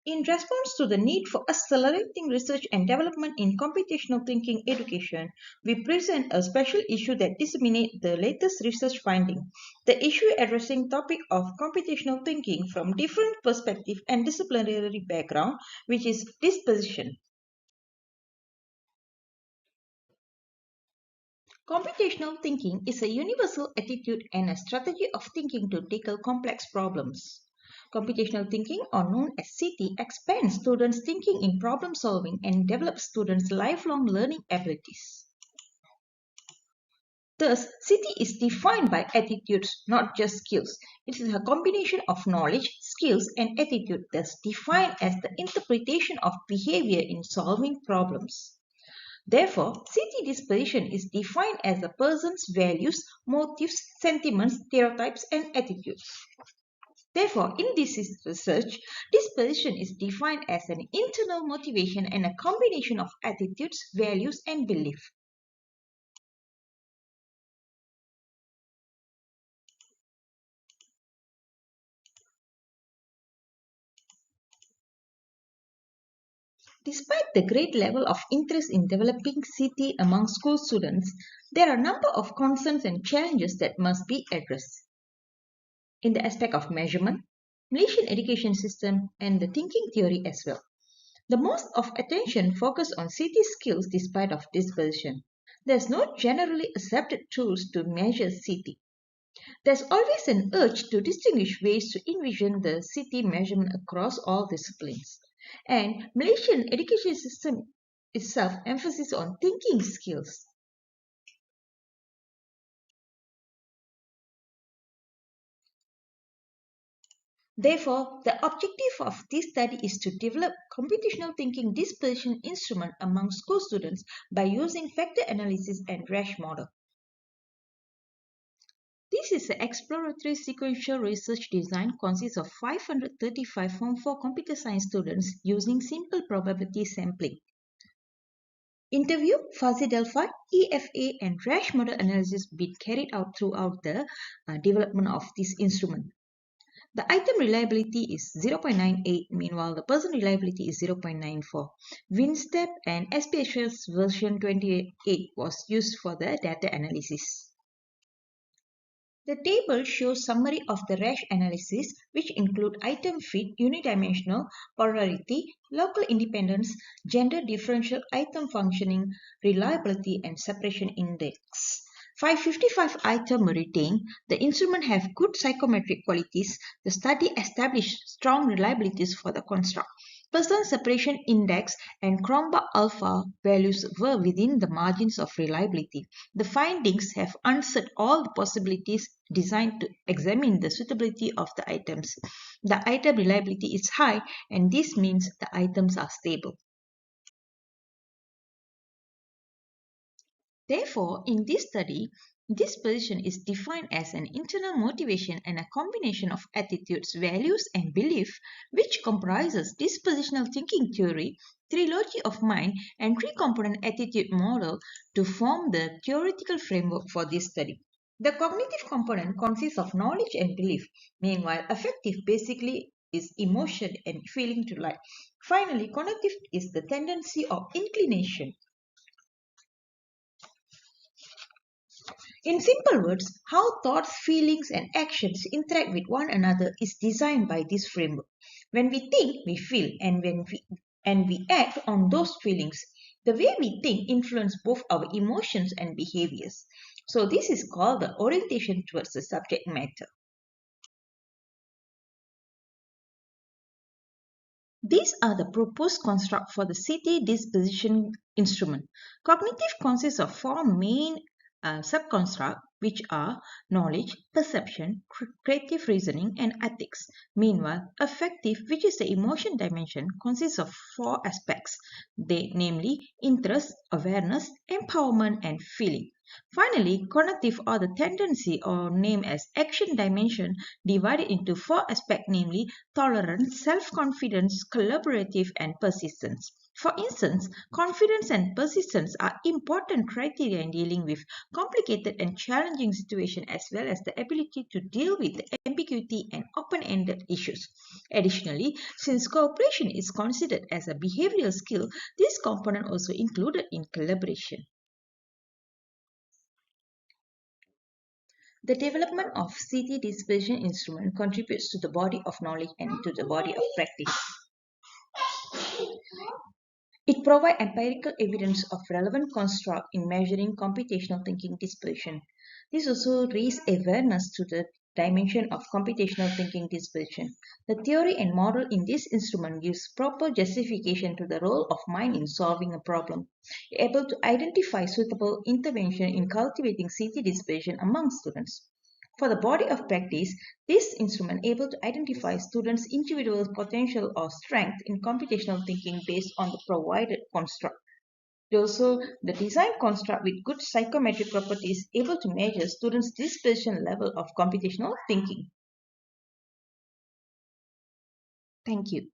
In response to the need for accelerating research and development in computational thinking education, we present a special issue that disseminates the latest research finding. The issue addressing topic of computational thinking from different perspective and disciplinary background, which is disposition. Computational thinking is a universal attitude and a strategy of thinking to tackle complex problems. Computational thinking, or known as CT, expands students' thinking in problem solving and develops students' lifelong learning abilities. Thus, CT is defined by attitudes, not just skills. It is a combination of knowledge, skills, and attitude, thus defined as the interpretation of behavior in solving problems. Therefore, CT disposition is defined as a person's values, motives, sentiments, stereotypes, and attitudes. Therefore, in this research, disposition is defined as an internal motivation and a combination of attitudes, values, and belief. Despite the great level of interest in developing CT among school students, there are a number of concerns and challenges that must be addressed. In the aspect of measurement, Malaysian education system, and the thinking theory as well. The most of attention focused on CT skills despite of disposition. There's no generally accepted tools to measure CT. There's always an urge to distinguish ways to envision the CT measurement across all disciplines. And Malaysian education system itself emphasizes on thinking skills. Therefore, the objective of this study is to develop computational thinking disposition instrument among school students by using factor analysis and RASH model. This is an exploratory sequential research design consists of 535 Form 4 computer science students using simple probability sampling. Interview, fuzzy Delphi, EFA, and RASH model analysis been carried out throughout the development of this instrument. The item reliability is 0.98, meanwhile the person reliability is 0.94. WinStep and SPSS version 28 was used for the data analysis. The table shows summary of the RASH analysis, which include item fit, unidimensional, polarity, local independence, gender differential item functioning, reliability, and separation index. 555 items retained. The instrument have good psychometric qualities. The study established strong reliabilities for the construct. Person separation index and Cronbach alpha values were within the margins of reliability. The findings have answered all the possibilities designed to examine the suitability of the items. The item reliability is high, and this means the items are stable. Therefore, in this study, disposition is defined as an internal motivation and a combination of attitudes, values, and belief, which comprises dispositional thinking theory, trilogy of mind, and three-component attitude model to form the theoretical framework for this study. The cognitive component consists of knowledge and belief. Meanwhile, affective basically is emotion and feeling to like. Finally, cognitive is the tendency or inclination. In simple words, how thoughts, feelings, and actions interact with one another is designed by this framework. When we think, we feel, and we act on those feelings. The way we think influences both our emotions and behaviors. So this is called the orientation towards the subject matter. These are the proposed construct for the CT disposition instrument. Cognitive consists of four main subconstruct, which are knowledge, perception, creative reasoning, and ethics. Meanwhile, affective, which is the emotion dimension, consists of four aspects, namely interest, awareness, empowerment, and feeling. Finally, cognitive or the tendency or named as action dimension divided into four aspects, namely tolerance, self-confidence, collaborative, and persistence. For instance, confidence and persistence are important criteria in dealing with complicated and challenging challenging situations as well as the ability to deal with ambiguity and open-ended issues. Additionally, since cooperation is considered as a behavioral skill, this component also included in collaboration. The development of CT dispersion instrument contributes to the body of knowledge and to the body of practice. It provides empirical evidence of relevant construct in measuring computational thinking dispersion. This also raises awareness to the dimension of computational thinking dispersion. The theory and model in this instrument gives proper justification to the role of mind in solving a problem, able to identify suitable intervention in cultivating CT dispersion among students. For the body of practice, this instrument able to identify students' individual potential or strength in computational thinking based on the provided construct. Also, the design construct with good psychometric properties able to measure students' dispersion level of computational thinking. Thank you.